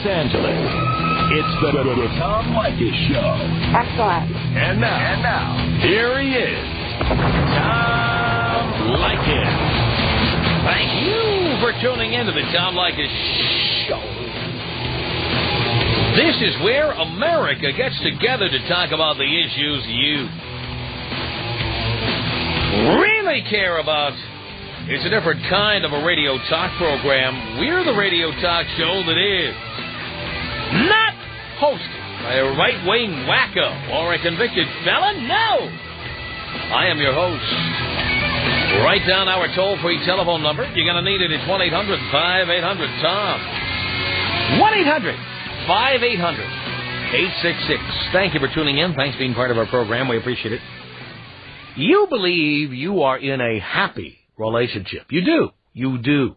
Angeles. It's the Tom Leykis Show. Excellent. And now, here he is, Tom Leykis. Thank you for tuning in to the Tom Leykis Show. This is where America gets together to talk about the issues you really care about. It's a different kind of a radio talk program. We're the radio talk show that is not hosted by a right-wing wacko or a convicted felon. No! I am your host. Write down our toll-free telephone number. You're going to need it. It's 1-800-5800-TOM. 1-800-5800-866. Thank you for tuning in. Thanks for being part of our program. We appreciate it. You believe you are in a happy relationship. You do. You do.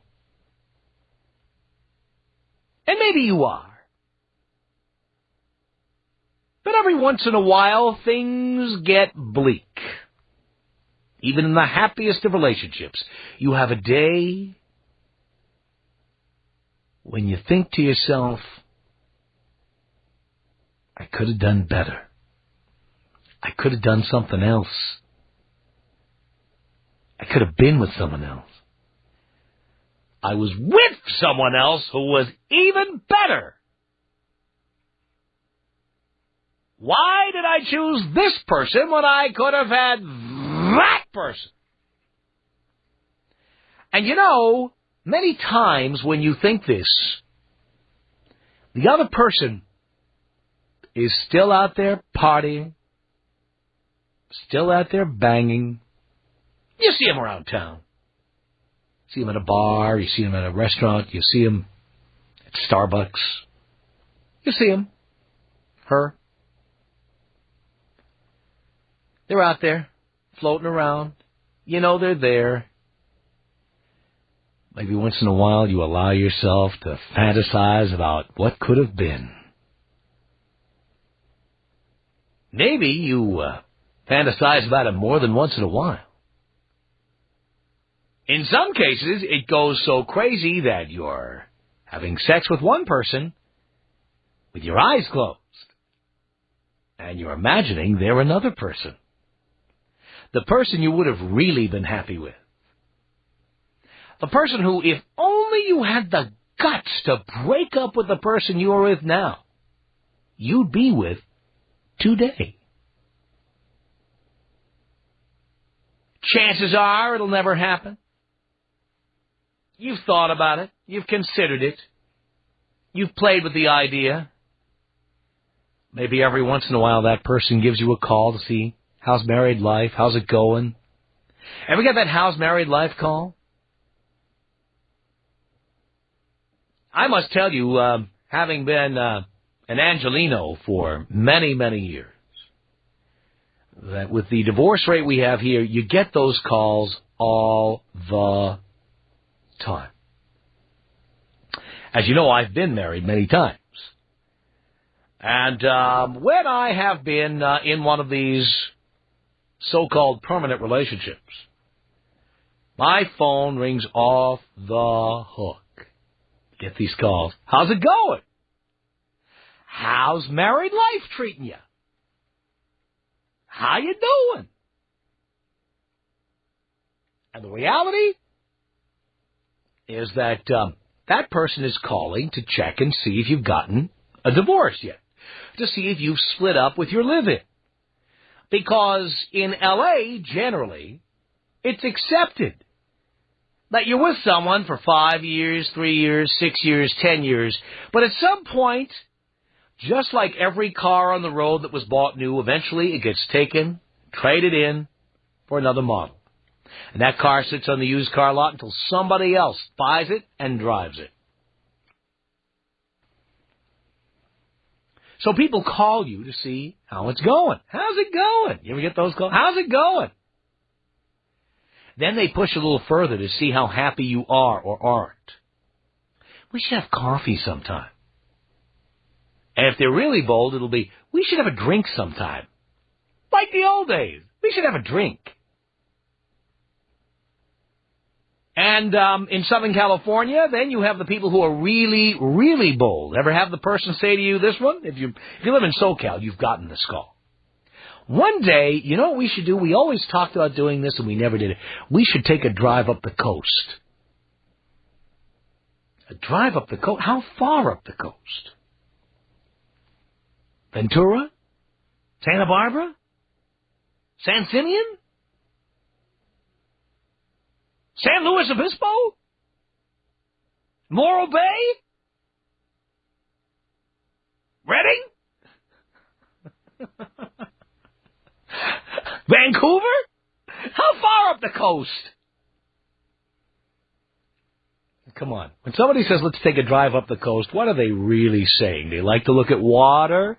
And maybe you are. But every once in a while, things get bleak. Even in the happiest of relationships, you have a day when you think to yourself, I could have done better. I could have done something else. I could have been with someone else. I was with someone else who was even better. Why did I choose this person when I could have had that person? And you know, many times when you think this, the other person is still out there partying, still out there banging. You see him around town. You see him at a bar, you see him at a restaurant, you see him at Starbucks. You see him, her. They're out there, floating around. You know they're there. Maybe once in a while you allow yourself to fantasize about what could have been. Maybe you fantasize about it more than once in a while. In some cases, it goes so crazy that you're having sex with one person with your eyes closed, and you're imagining they're another person. The person you would have really been happy with. The person who, if only you had the guts to break up with the person you are with now, you'd be with today. Chances are it'll never happen. You've thought about it. You've considered it. You've played with the idea. Maybe every once in a while that person gives you a call to see how's married life, how's it going. Ever get that how's married life call? I must tell you, having been an Angelino for many, many years, that with the divorce rate we have here, you get those calls all the time. As you know, I've been married many times. And when I have been in one of these so-called permanent relationships, my phone rings off the hook. Get these calls. How's it going? How's married life treating you? How you doing? And the reality is that that person is calling to check and see if you've gotten a divorce yet, to see if you've split up with your live-in. Because in L.A., generally, it's accepted that you're with someone for 5 years, 3 years, 6 years, 10 years. But at some point, just like every car on the road that was bought new, eventually it gets taken, traded in for another model. And that car sits on the used car lot until somebody else buys it and drives it. So people call you to see how it's going. How's it going? You ever get those calls? How's it going? Then they push a little further to see how happy you are or aren't. We should have coffee sometime. And if they're really bold, it'll be, we should have a drink sometime. Like the old days. We should have a drink. And in Southern California, then you have the people who are really, really bold. Ever have the person say to you this one? If you live in SoCal, you've gotten this call. One day, you know what we should do? We always talked about doing this and we never did it. We should take a drive up the coast. A drive up the coast? How far up the coast? Ventura? Santa Barbara? San Simeon? San Luis Obispo? Morro Bay? Reading? Vancouver? How far up the coast? Come on. When somebody says, let's take a drive up the coast, what are they really saying? They like to look at water?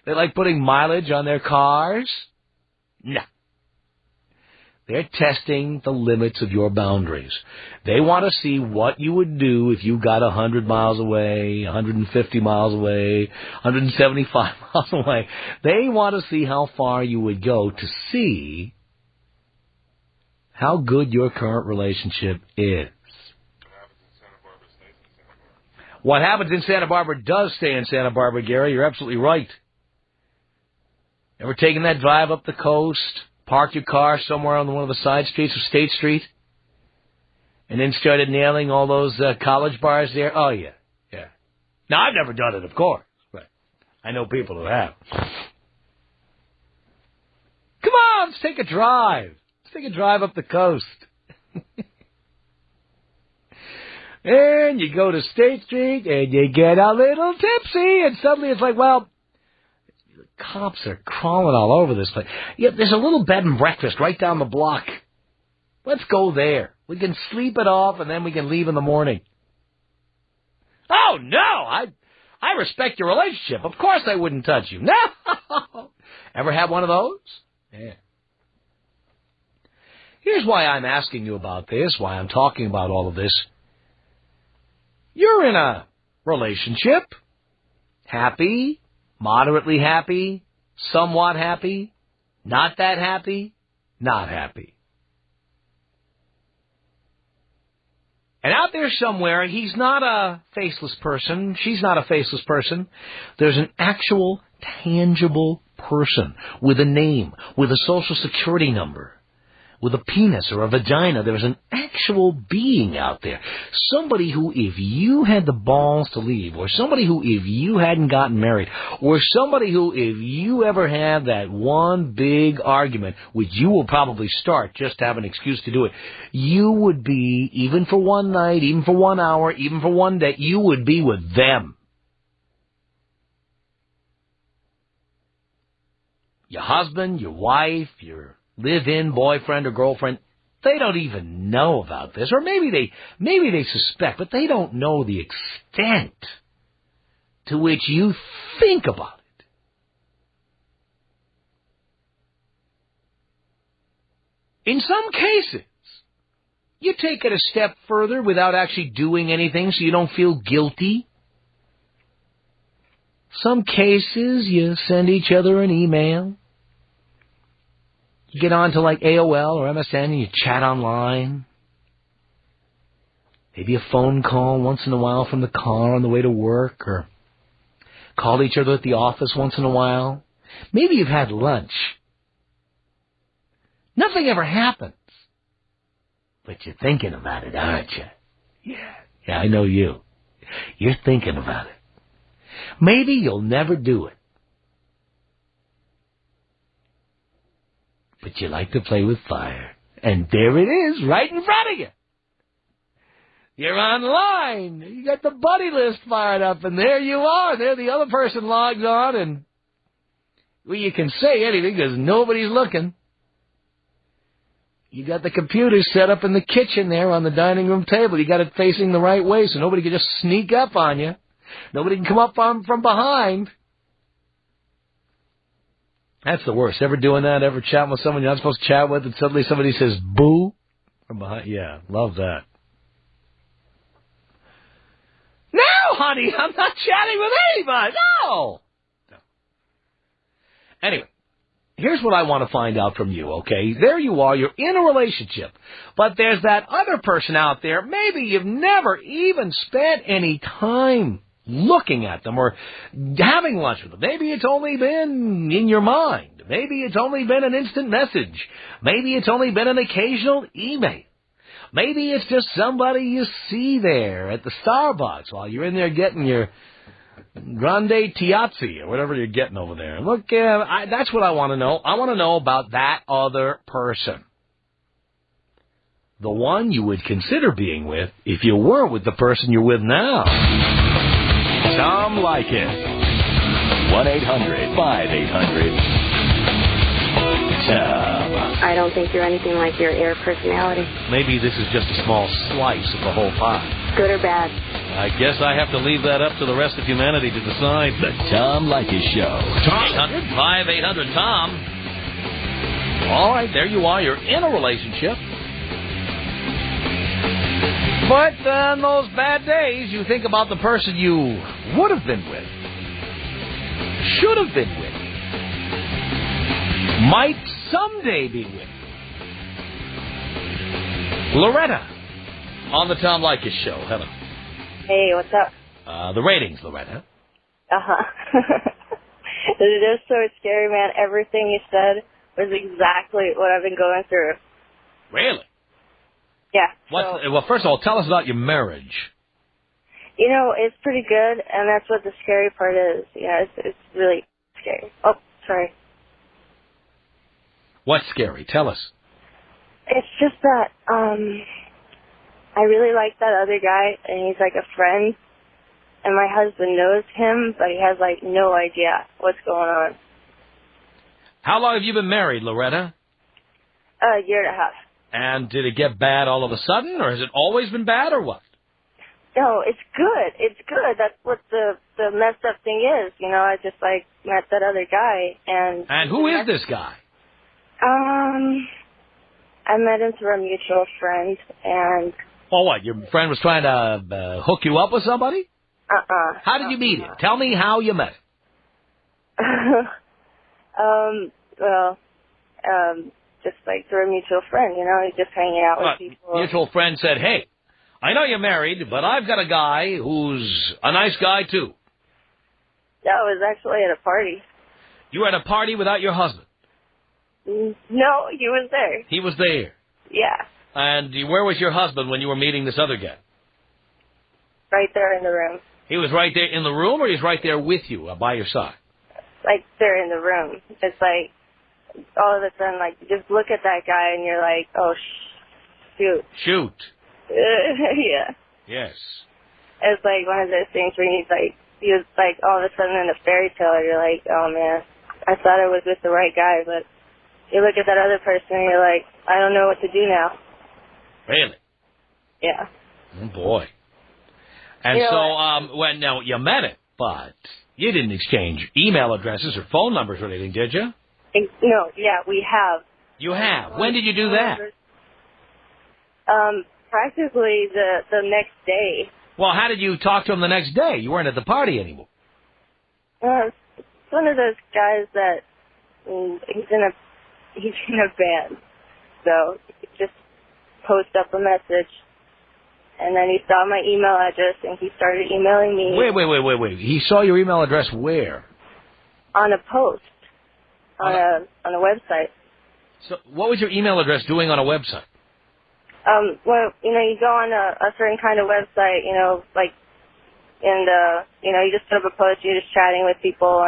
They like putting mileage on their cars? No. They're testing the limits of your boundaries. They want to see what you would do if you got 100 miles away, 150 miles away, 175 miles away. They want to see how far you would go to see how good your current relationship is. What happens in Santa Barbara does stay in Santa Barbara, Gary. You're absolutely right. Ever taken that drive up the coast, parked your car somewhere on one of the side streets of State Street, and then started nailing all those college bars there? Oh, yeah, yeah. Now, I've never done it, of course, but I know people who have. Come on, let's take a drive. Let's take a drive up the coast. And you go to State Street, and you get a little tipsy, and suddenly it's like, well, cops are crawling all over this place. Yeah, there's a little bed and breakfast right down the block. Let's go there. We can sleep it off, and then we can leave in the morning. Oh, no! I respect your relationship. Of course I wouldn't touch you. No! Ever had one of those? Yeah. Here's why I'm asking you about this, why I'm talking about all of this. You're in a relationship. Happy, moderately happy, somewhat happy, not that happy, not happy. And out there somewhere, he's not a faceless person, she's not a faceless person. There's an actual, tangible person with a name, with a social security number, with a penis or a vagina. There's an actual being out there. Somebody who, if you had the balls to leave, or somebody who, if you hadn't gotten married, or somebody who, if you ever had that one big argument, which you will probably start just to have an excuse to do it, you would be, even for one night, even for 1 hour, even for one day, you would be with them. Your husband, your wife, your live-in boyfriend or girlfriend, they don't even know about this. Or maybe they suspect, but they don't know the extent to which you think about it. In some cases, you take it a step further without actually doing anything so you don't feel guilty. Some cases, you send each other an email. You get on to like AOL or MSN and you chat online. Maybe a phone call once in a while from the car on the way to work, or call each other at the office once in a while. Maybe you've had lunch. Nothing ever happens. But you're thinking about it, aren't you? Yeah, I know you. You're thinking about it. Maybe you'll never do it. But you like to play with fire. And there it is, right in front of you. You're online. You got the buddy list fired up, and there you are. There the other person logs on, and well, you can say anything because nobody's looking. You got the computer set up in the kitchen there on the dining room table. You got it facing the right way so nobody can just sneak up on you. Nobody can come up on from behind. That's the worst. Ever doing that? Ever chatting with someone you're not supposed to chat with and suddenly somebody says, boo? From behind? Yeah, love that. No, honey, I'm not chatting with anybody. No. Anyway, here's what I want to find out from you, okay? There you are, you're in a relationship, but there's that other person out there, maybe you've never even spent any time looking at them or having lunch with them. Maybe it's only been in your mind. Maybe it's only been an instant message. Maybe it's only been an occasional email. Maybe it's just somebody you see there at the Starbucks while you're in there getting your Grande Tiazzi or whatever you're getting over there. Look, that's what I want to know. I want to know about that other person. The one you would consider being with if you were with the person you're with now. Tom Leykis. 1-800-5800-TOM. I don't think you're anything like your air personality. Maybe this is just a small slice of the whole pie. Good or bad? I guess I have to leave that up to the rest of humanity to decide. The Tom Leykis Show. 800-5800-TOM. All right, there you are. You're in a relationship. But on those bad days, you think about the person you would have been with, should have been with, might someday be with. Loretta on the Tom Leykis Show. Hello. Hey, what's up? The ratings, Loretta. Uh-huh. It is so scary, man. Everything you said was exactly what I've been going through. Really? Yeah. Well, first of all, tell us about your marriage. You know, it's pretty good, and that's what the scary part is. Yeah, it's really scary. Oh, sorry. What's scary? Tell us. It's just that, I really like that other guy, and he's like a friend, and my husband knows him, but he has, like, no idea what's going on. How long have you been married, Loretta? A year and a half. And did it get bad all of a sudden, or has it always been bad, or what? No, it's good. It's good. That's what the messed up thing is. You know, I just, like, met that other guy, and... And who is this guy? I met him through a mutual friend, and... Oh, what, your friend was trying to hook you up with somebody? How did you meet him? Tell me how you met him. Just like through a mutual friend, you know, just hanging out with people. Mutual friend said, hey, I know you're married, but I've got a guy who's a nice guy, too. That was actually at a party. You were at a party without your husband? No, he was there. He was there? Yeah. And where was your husband when you were meeting this other guy? Right there in the room. He was right there in the room, or he was right there with you, by your side? Like, there in the room. It's like, all of a sudden, like, you just look at that guy and you're like, oh, shoot. Shoot. Yeah. Yes. It's like one of those things where he was like all of a sudden in a fairy tale. You're like, oh man, I thought I was with the right guy, but you look at that other person and you're like, I don't know what to do now. Really? Yeah. Oh boy. And you know when now you met him, but you didn't exchange email addresses or phone numbers or anything, did you? No, yeah, we have. You have? When did you do that? Practically the next day. Well, how did you talk to him the next day? You weren't at the party anymore. It's one of those guys that he's in a band, so he just post up a message, and then he saw my email address and he started emailing me. Wait. He saw your email address where? On a post. On a website. So what was your email address doing on a website? Well, you know, you go on a certain kind of website, you know, like, and, you know, you just put up a post, you're just chatting with people,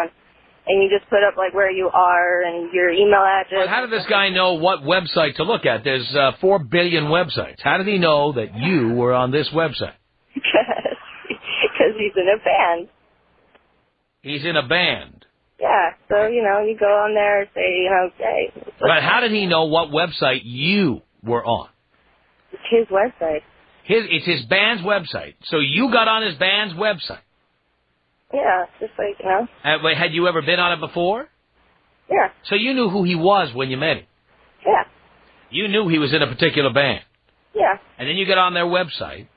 and you just put up, like, where you are and your email address. Well, how did this guy know what website to look at? There's 4 billion websites. How did he know that you were on this website? Because he's in a band. He's in a band? Yeah, so, you know, you go on there and say, you know, hey. But how did he know what website you were on? It's his website. It's his band's website. So you got on his band's website? Yeah, just like, you know. Had you ever been on it before? Yeah. So you knew who he was when you met him? Yeah. You knew he was in a particular band? Yeah. And then you got on their website?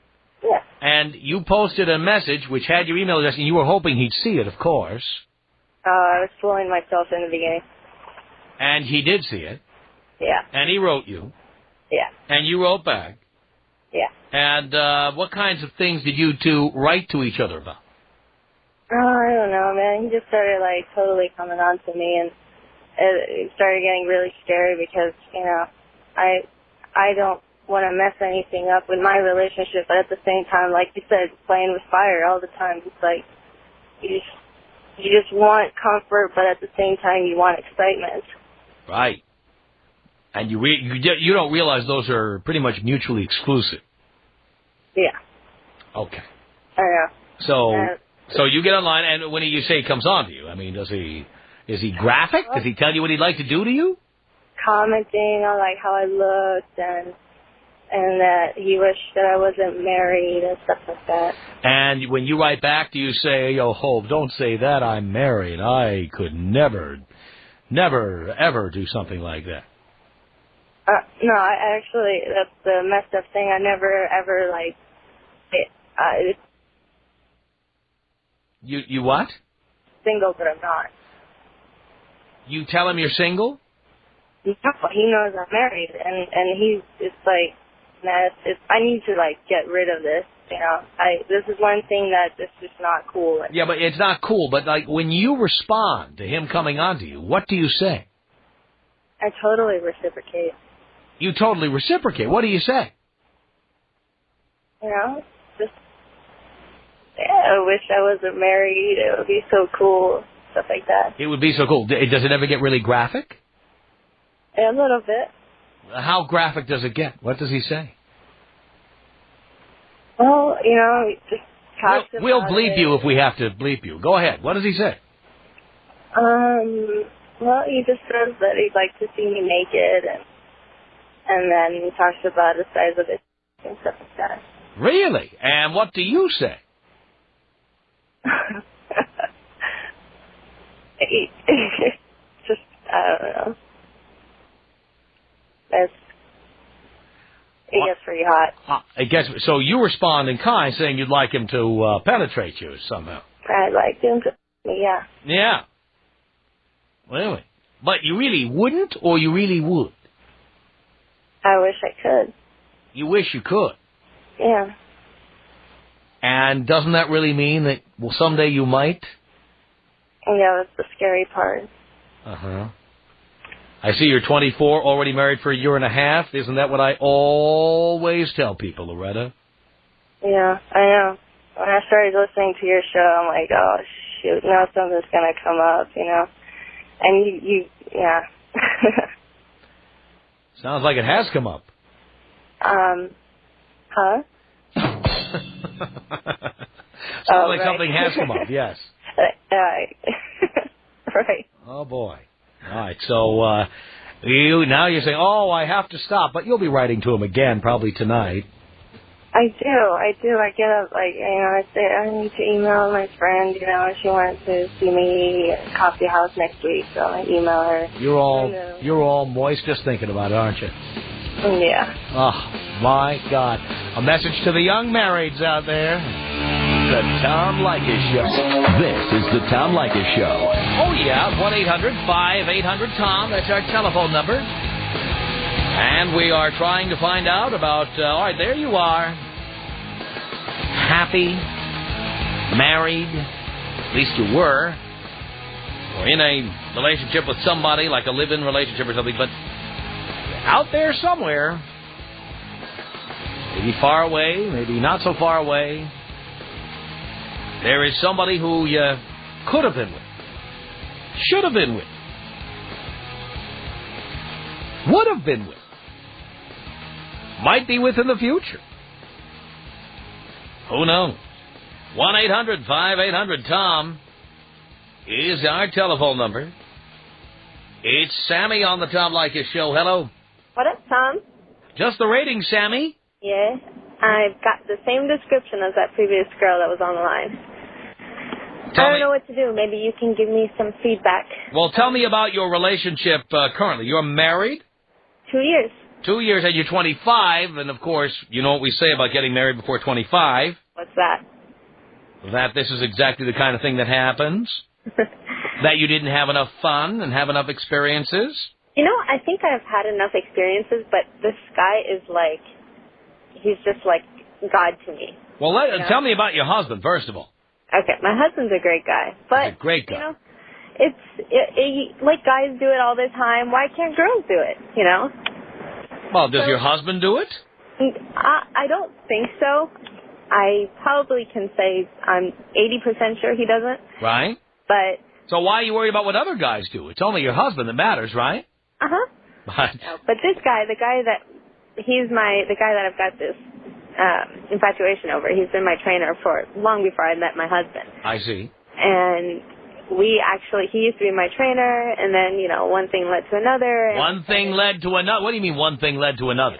Yeah. And you posted a message which had your email address, and you were hoping he'd see it, of course. I was fooling myself in the beginning. And he did see it. Yeah. And he wrote you. Yeah. And you wrote back. Yeah. And what kinds of things did you two write to each other about? Oh, I don't know, man. He just started, like, totally coming on to me, and it started getting really scary because, you know, I don't want to mess anything up with my relationship, but at the same time, like you said, playing with fire all the time. It's like you just want comfort, but at the same time, you want excitement. Right. And you don't realize those are pretty much mutually exclusive. Yeah. Okay. I know. So you get online, and when you say he comes on to you, I mean, is he graphic? Does he tell you what he'd like to do to you? Commenting on, like, how I looked and that he wished that I wasn't married and stuff like that. And when you write back, do you say, "Yo, Hope, don't say that, I'm married. I could never, ever do something like that"? No, I actually, that's the messed up thing. I never, ever, like, You what? Single, but I'm not. You tell him you're single? No, he knows I'm married, and he's just like, nah, I need to, like, get rid of this, you know. This is one thing that is just not cool. Yeah, but it's not cool, but, like, when you respond to him coming on to you, what do you say? I totally reciprocate. You totally reciprocate. What do you say? You know, just, yeah, I wish I wasn't married. It would be so cool, stuff like that. It would be so cool. Does it ever get really graphic? Yeah, a little bit. How graphic does it get? What does he say? Well, you know, just talks about We'll bleep you if we have to bleep you. Go ahead. What does he say? Well, he just says that he'd like to see me naked, and then he talks about the size of it and stuff like that. Really? And what do you say? Just, I don't know. It gets pretty hot. So you respond in kind, saying you'd like him to penetrate you somehow. I'd like him to, yeah. Yeah. Well, anyway. But you really wouldn't, or you really would? I wish I could. You wish you could? Yeah. And doesn't that really mean that, well, someday you might? Yeah, that's the scary part. Uh-huh. I see you're 24, already married for a year and a half. Isn't that what I always tell people, Loretta? Yeah, I know. When I started listening to your show, I'm like, oh, shoot, now something's going to come up, you know. And yeah. Sounds like it has come up. Huh? Sounds like something has come up, yes. Right. Oh, boy. All right, so now you're saying, oh, I have to stop, but you'll be writing to him again probably tonight. I do. I get up, like, you know, I say, I need to email my friend, you know, she wants to see me at Coffee House next week, so I email her. You're all moist just thinking about it, aren't you? Yeah. Oh, my God. A message to the young marrieds out there. The Tom Leykis Show. This is the Tom Leykis Show. Oh, yeah, 1-800-5800-TOM. That's our telephone number. And we are trying to find out about, all right, there you are. Happy, married, at least you were, or in a relationship with somebody, like a live-in relationship or something, but out there somewhere, maybe far away, maybe not so far away, there is somebody who you could have been with, should have been with, would have been with, might be with in the future. Who knows? 1-800-5800-TOM is our telephone number. It's Sammy on the Tom Leykis Show. Hello. What up, Tom? Just the rating, Sammy. Yeah, I've got the same description as that previous girl that was on the line. I don't know what to do. Maybe you can give me some feedback. Well, tell me about your relationship currently. You're married? 2 years. 2 years, and you're 25, and of course, you know what we say about getting married before 25. What's that? That this is exactly the kind of thing that happens. That you didn't have enough fun and have enough experiences? You know, I think I've had enough experiences, but this guy is like, he's just like God to me. Well, tell me about your husband, first of all. Okay, my husband's a great guy. But, he's a great guy. You know, like guys do it all the time. Why can't girls do it, you know? Well, does your husband do it? I don't think so. I probably can say I'm 80% sure he doesn't. Right. But... So why are you worried about what other guys do? It's only your husband that matters, right? Uh-huh. But this guy, the guy that I've got this infatuation over, he's been my trainer for long before I met my husband. I see. And he used to be my trainer, and then, you know, one thing led to another. One thing led to another? What do you mean one thing led to another?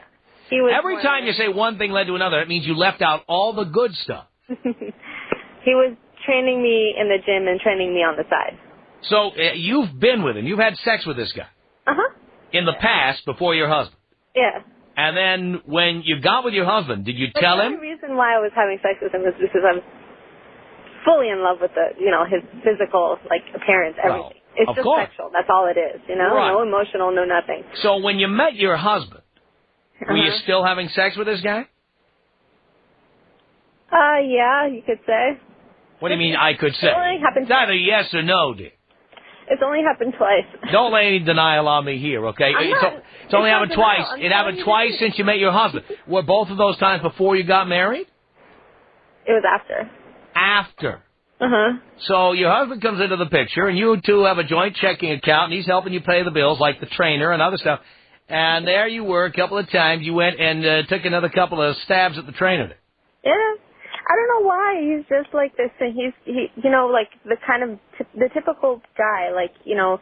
Every time you say one thing led to another, it means you left out all the good stuff. He was training me in the gym and training me on the side. So you've been with him. You've had sex with this guy. Uh-huh. In the past, before your husband. Yeah. And then when you got with your husband, did you tell him? The reason why I was having sex with him was because I'm fully in love with his physical, like, appearance, everything. It's just sexual. That's all it is, you know? Right. No emotional, no nothing. So when you met your husband, were you still having sex with this guy? Yeah, you could say. What do you mean I could say? It's either yes or no, dear. It's only happened twice. Don't lay any denial on me here, okay? It's only happened twice. It happened twice since you met your husband. Were both of those times before you got married? It was after. After. Uh-huh. So your husband comes into the picture, and you two have a joint checking account, and he's helping you pay the bills, like the trainer and other stuff. And there you were a couple of times. You went and took another couple of stabs at the trainer. Yeah. I don't know why. He's just like this, and he you know, like the kind of the typical guy, like, you know,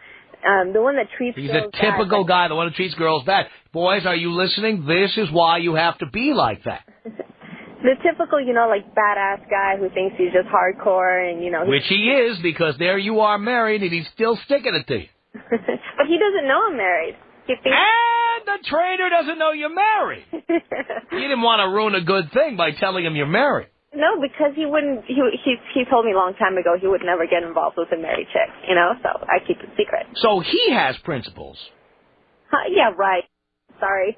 the one that treats girls bad. He's a typical guy, the one who treats girls bad. Boys, are you listening? This is why you have to be like that. The typical, you know, like, badass guy who thinks he's just hardcore and, you know... Which he is, because there you are married and he's still sticking it to you. But he doesn't know I'm married. And the trainer doesn't know you're married. You didn't want to ruin a good thing by telling him you're married. No, because he wouldn't... He told me a long time ago he would never get involved with a married chick, you know, so I keep it secret. So he has principles. Yeah, right. Sorry.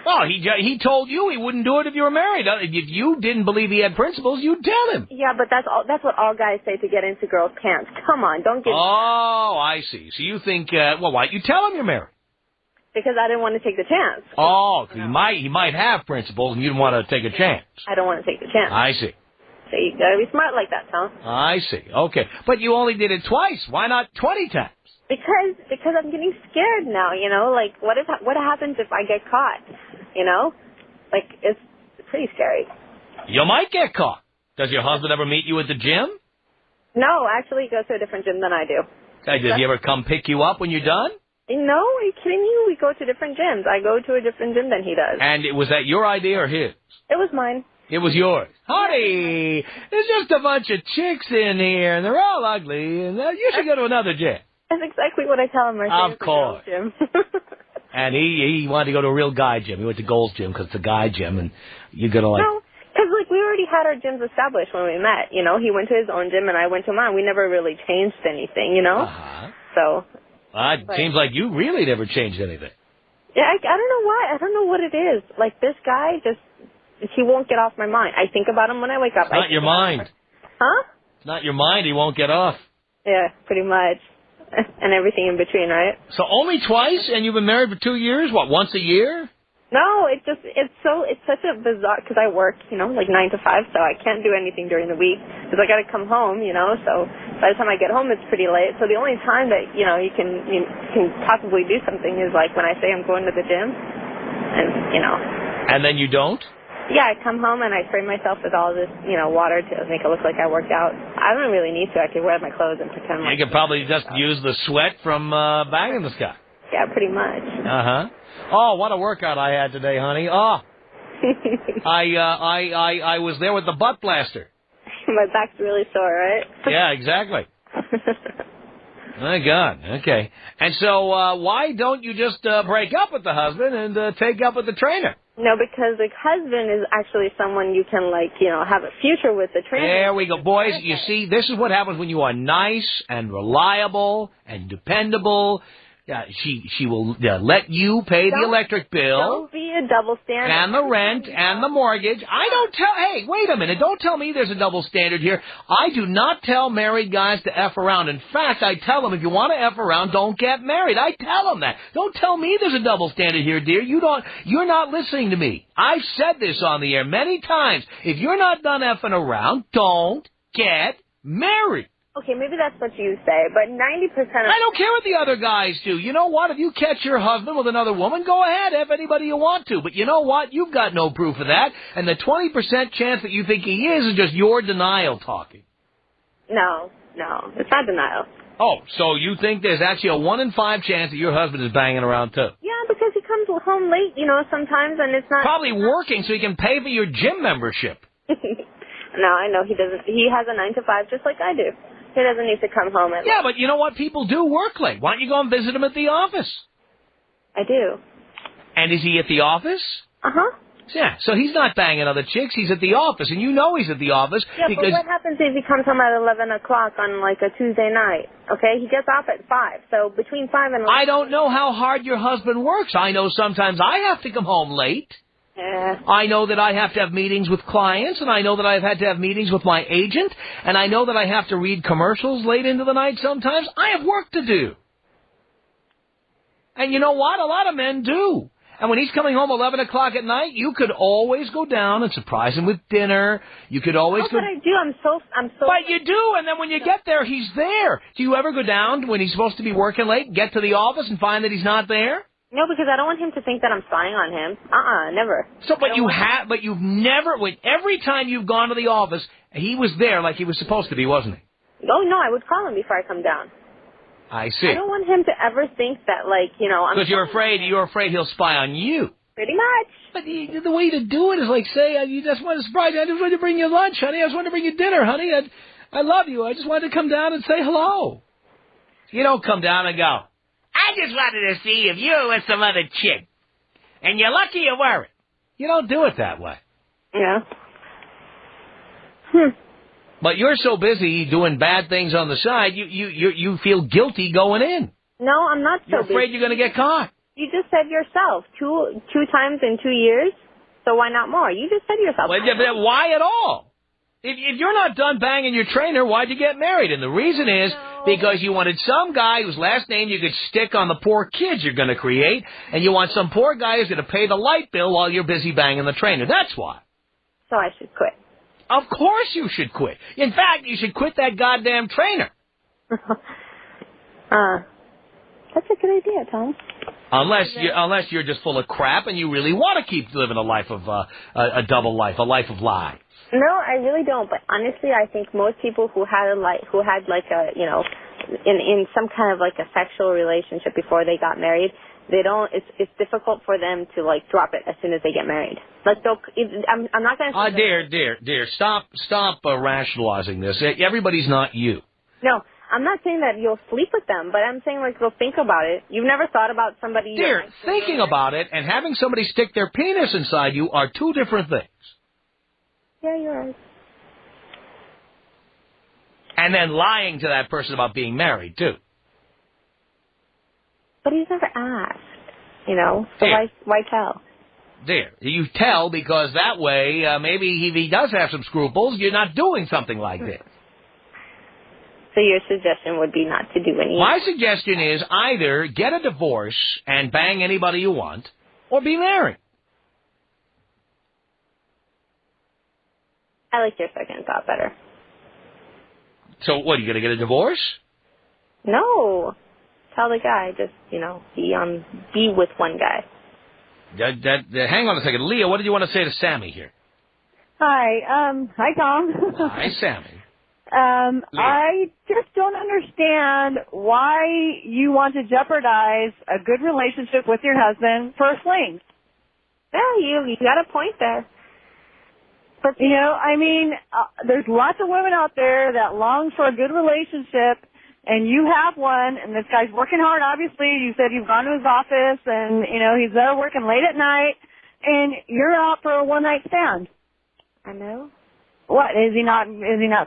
Well, he told you he wouldn't do it if you were married. If you didn't believe he had principles, you'd tell him. Yeah, but that's what all guys say to get into girls' pants. Come on, don't get... Oh, I see. So you think, well, why don't you tell him you're married? Because I didn't want to take the chance. Oh, he might have principles and you didn't want to take a chance. I don't want to take the chance. I see. So you gotta be smart like that, Tom. I see. Okay. But you only did it twice. Why not 20 times? Because I'm getting scared now, you know? Like, what happens if I get caught? You know? Like, it's pretty scary. You might get caught. Does your husband ever meet you at the gym? No, actually he goes to a different gym than I do. Hey, does he ever come pick you up when you're done? No, are you kidding me? We go to different gyms. I go to a different gym than he does. And was that your idea or his? It was mine. It was yours. Honey, there's just a bunch of chicks in here, and they're all ugly, and you should go to another gym. That's exactly what I tell him. Of course. Gym. And he wanted to go to a real guy gym. He went to Gold's Gym because it's a guy gym, and you're going to like... No, because like, we already had our gyms established when we met, you know? He went to his own gym, and I went to mine. We never really changed anything, you know? Uh-huh. So... It seems like you really never changed anything. Yeah, I don't know why. I don't know what it is. Like, this guy just... He won't get off my mind. I think about him when I wake up. It's not your mind. Huh? It's not your mind. He won't get off. Yeah, pretty much. And everything in between, right? So only twice, and you've been married for 2 years? What, once a year? No, it's such a bizarre, because I work, you know, like 9 to 5, so I can't do anything during the week, because I got to come home, you know, so by the time I get home, it's pretty late. So the only time that, you know, you can possibly do something is like when I say I'm going to the gym, and, you know. And then you don't? Yeah, I come home and I spray myself with all this, you know, water to make it look like I worked out. I don't really need to. I could wear my clothes and pretend like... You could probably just use the sweat from banging this guy. Yeah, pretty much. Uh-huh. Oh, what a workout I had today, honey. Oh. I was there with the butt blaster. My back's really sore, right? Yeah, exactly. My God. Okay. And so why don't you just break up with the husband and take up with the trainer? No, because the husband is actually someone you can, like, you know, have a future with. The trainer. There we go. Boys, you see, this is what happens when you are nice and reliable and dependable. She will let you pay the electric bill. Don't be a double standard. And the rent and the mortgage. Hey, wait a minute. Don't tell me there's a double standard here. I do not tell married guys to F around. In fact, I tell them if you want to F around, don't get married. I tell them that. Don't tell me there's a double standard here, dear. You're not listening to me. I've said this on the air many times. If you're not done effing around, don't get married. Okay, maybe that's what you say, but 90% of... I don't care what the other guys do. You know what? If you catch your husband with another woman, go ahead, F anybody you want to. But you know what? You've got no proof of that. And the 20% chance that you think he is just your denial talking. No, it's not denial. Oh, so you think there's actually a 1 in 5 chance that your husband is banging around too? Yeah, because he comes home late, you know, sometimes, and it's not... Probably working so he can pay for your gym membership. No, I know he doesn't. He has a 9 to 5 just like I do. He doesn't need to come home at Yeah, but you know what? People do work late. Why don't you go and visit him at the office? I do. And is he at the office? Uh-huh. Yeah, so he's not banging other chicks. He's at the office, and you know he's at the office. Yeah, because... but what happens if he comes home at 11 o'clock on, like, a Tuesday night? Okay, he gets off at 5, so between 5 and 11... I don't know how hard your husband works. I know sometimes I have to come home late. Yeah. I know that I have to have meetings with clients, and I know that I've had to have meetings with my agent, and I know that I have to read commercials late into the night sometimes. I have work to do. And you know what? A lot of men do. And when he's coming home 11 o'clock at night, you could always go down and surprise him with dinner. You could always go... But I do. I'm so... But you do, and then when you get there, he's there. Do you ever go down when he's supposed to be working late, get to the office and find that he's not there? No, because I don't want him to think that I'm spying on him. Never. So, but you've never, every time you've gone to the office, he was there like he was supposed to be, wasn't he? Oh, no, I would call him before I come down. I see. I don't want him to ever think that, like, you know, I'm... Because you're afraid he'll spy on you. Pretty much. But the way to do it is like, say, you just want to surprise you. I just wanted to bring you lunch, honey. I just wanted to bring you dinner, honey. I love you. I just wanted to come down and say hello. You don't come down and go, I just wanted to see if you were some other chick. And you're lucky you weren't. You don't do it that way. Yeah. But you're so busy doing bad things on the side, you feel guilty going in. No, I'm not so busy. You're afraid you're going to get caught. You just said yourself, two times in 2 years, so why not more? You just said yourself. Well, why at all? If you're not done banging your trainer, why'd you get married? And the reason is because you wanted some guy whose last name you could stick on the poor kids you're going to create, and you want some poor guy who's going to pay the light bill while you're busy banging the trainer. That's why. So I should quit. Of course you should quit. In fact, you should quit that goddamn trainer. That's a good idea, Tom. Unless you're just full of crap and you really want to keep living a life of a double life, a life of lies. No, I really don't. But honestly, I think most people who had in some kind of like a sexual relationship before they got married, they don't. It's difficult for them to like drop it as soon as they get married. Like, I'm not going to. Dear, stop rationalizing this. Everybody's not you. No, I'm not saying that you'll sleep with them, but I'm saying like go think about it. You've never thought about somebody. Dear, thinking about it and having somebody stick their penis inside you are two different things. Yeah, you're right. And then lying to that person about being married, too. But he's never asked, you know, so why tell? There. You tell because that way, maybe if he does have some scruples, you're not doing something like this. So your suggestion would be not to do any... My suggestion is either get a divorce and bang anybody you want, or be married. I like your second thought better. So what, are you going to get a divorce? No. Tell the guy, just, you know, be with one guy. Hang on a second. Leah, what did you want to say to Sammy here? Hi. Hi, Tom. Hi, Sammy. I just don't understand why you want to jeopardize a good relationship with your husband for a fling. Yeah, you got a point there. But, you know, I mean, there's lots of women out there that long for a good relationship, and you have one, and this guy's working hard, obviously. You said you've gone to his office, and, you know, he's there working late at night, and you're out for a one-night stand. I know. What, is he not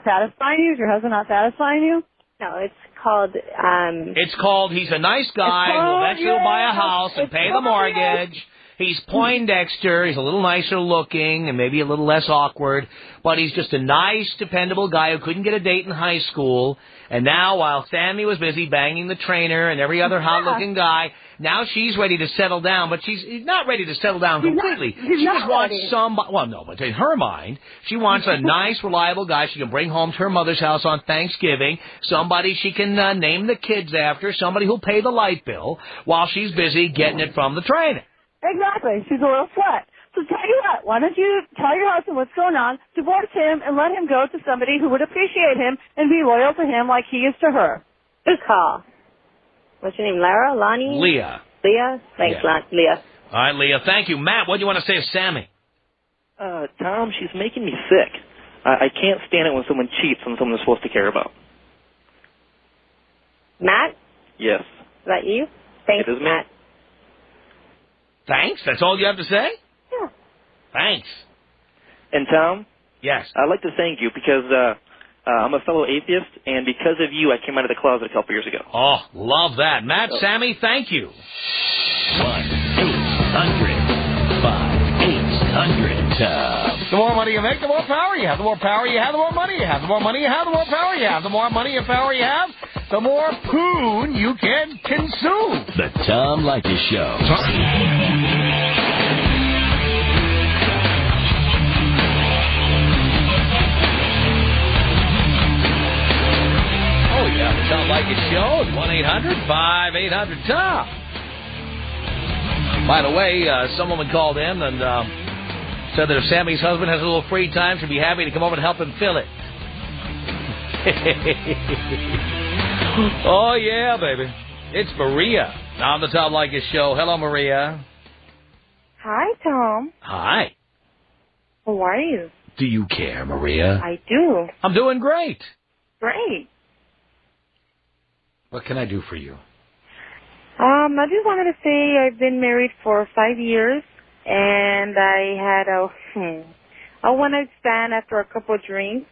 satisfying you? Is your husband not satisfying you? No, it's called, It's called he's a nice guy who'll eventually buy a house and pay the mortgage. He's Poindexter. He's a little nicer looking and maybe a little less awkward, but he's just a nice, dependable guy who couldn't get a date in high school. And now, while Sammy was busy banging the trainer and every other hot-looking guy, now she's ready to settle down, but she's not ready to settle down completely. She just wants somebody. Well, no, but in her mind, she wants a nice, reliable guy she can bring home to her mother's house on Thanksgiving, somebody she can name the kids after, somebody who'll pay the light bill while she's busy getting it from the trainer. Exactly. She's a little slut. So tell you what, why don't you tell your husband what's going on, divorce him, and let him go to somebody who would appreciate him and be loyal to him like he is to her. good call. What's your name, Lara, Lonnie? Leah. Leah? Thanks, Yeah. Leah. All right, Leah, thank you. Matt, what do you want to say to Sammy? Tom, she's making me sick. I can't stand it when someone cheats on someone they're supposed to care about. Matt? Yes. Is that you? Thanks, It is me. Matt. Thanks? That's all you have to say? Yeah. Thanks. And Tom? Yes. I'd like to thank you because I'm a fellow atheist, and because of you, I came out of the closet a couple years ago. Oh, love that. Matt, Sammy, thank you. 1-800-5800-TOM. The more money you make, the more power you have. The more power you have, the more money you have. The more money you have, the more power you have. The more money and power you have, the more poon you can consume. The Tom Leykis Show. Oh, yeah, the Tom Leykis Show at 1-800-5800-TOM. By the way, some woman called in and said that if Sammy's husband has a little free time, she'd be happy to come over and help him fill it. Oh, yeah, baby. It's Maria on the Tom Leykis Show. Hello, Maria. Hi, Tom. Hi. How are you? Do you care, Maria? I do. I'm doing great. Great. What can I do for you? I just wanted to say I've been married for 5 years, and I had a one-night stand after a couple of drinks,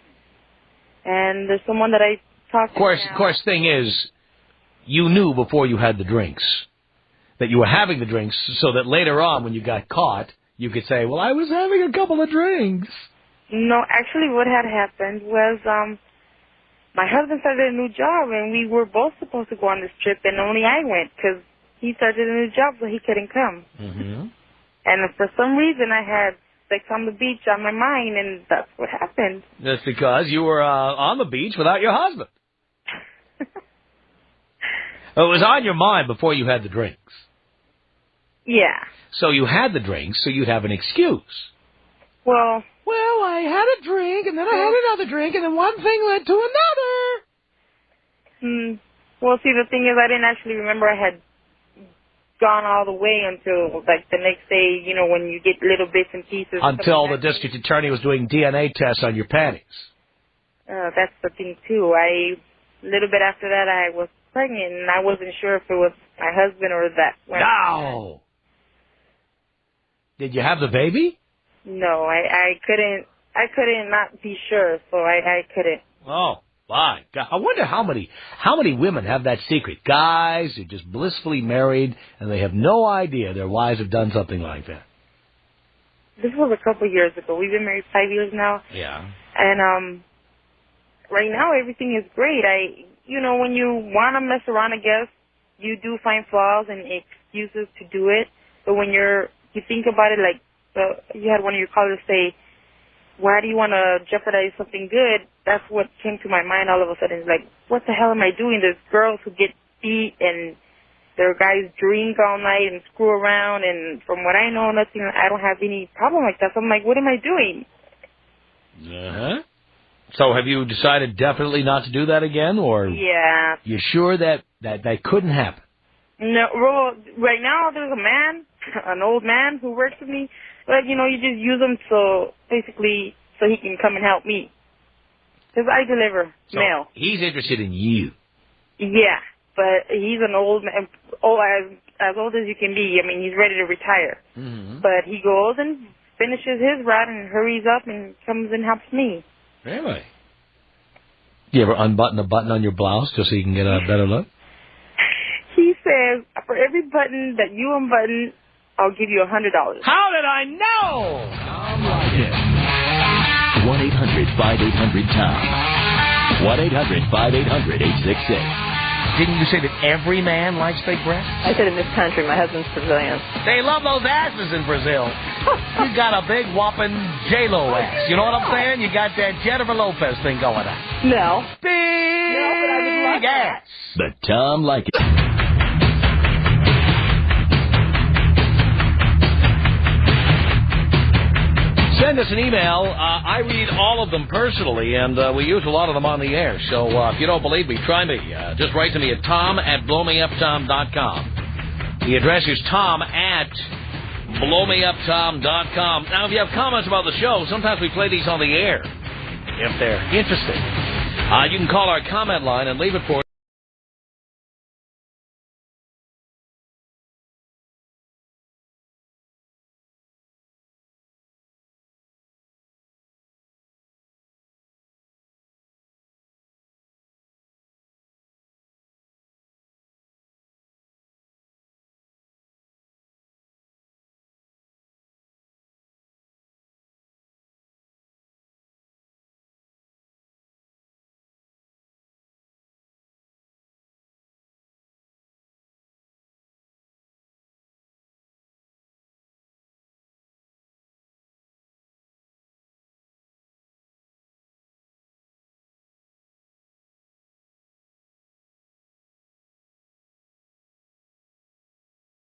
and there's someone that I talked to. Of course, thing is, you knew before you had the drinks that you were having the drinks, so that later on, when you got caught, you could say, "Well, I was having a couple of drinks." No, actually, what had happened was my husband started a new job, and we were both supposed to go on this trip, and only I went because he started a new job, so he couldn't come. Mm-hmm. And for some reason, I had sex on the beach on my mind, and that's what happened. That's because you were on the beach without your husband. It was on your mind before you had the drinks. Yeah. So you had the drinks, so you'd have an excuse. Well, I had a drink, and then I had another drink, and then one thing led to another. Well, see, the thing is, I didn't actually remember I had gone all the way until, like, the next day, you know, when you get little bits and pieces. Until the district attorney was doing DNA tests on your panties. That's the thing, too. A little bit after that, I was pregnant, and I wasn't sure if it was my husband or that. No! Did you have the baby? No, I couldn't not be sure, so I couldn't. Oh, my God. I wonder how many women have that secret. Guys are just blissfully married, and they have no idea their wives have done something like that. This was a couple years ago. We've been married 5 years now. Yeah. And right now everything is great. When you want to mess around, I guess, you do find flaws and excuses to do it. But when you think about it, like you had one of your callers say, why do you want to jeopardize something good? That's what came to my mind all of a sudden. It's like, what the hell am I doing? There's girls who get beat, and there are guys drink all night and screw around, and from what I know, I don't have any problem like that. So I'm like, what am I doing? Uh-huh. So have you decided definitely not to do that again, or? Yeah. You sure that couldn't happen? No, well, right now there's a man, an old man who works with me. But, you just use him so he can come and help me. Because I deliver mail. He's interested in you. Yeah, but he's an old man. as old as you can be. I mean, he's ready to retire. Mm-hmm. But he goes and finishes his ride and hurries up and comes and helps me. Really? You ever unbutton a button on your blouse just so you can get a better look? He says, for every button that you unbutton, I'll give you $100. How did I know? Tom Leykis. 1-800-5800-TOM. 1-800-5800-866. Didn't you say that every man likes fake breasts? I said in this country, my husband's Brazilian. They love those asses in Brazil. You got a big whopping J-Lo ass. You know what I'm saying? You got that Jennifer Lopez thing going on. No. Big ass. The Tom Leykis. Send us an email. I read all of them personally, and we use a lot of them on the air. So if you don't believe me, try me. Just write to me at tom@blowmeuptom.com. The address is tom@blowmeuptom.com. Now, if you have comments about the show, sometimes we play these on the air if they're interesting. You can call our comment line and leave it for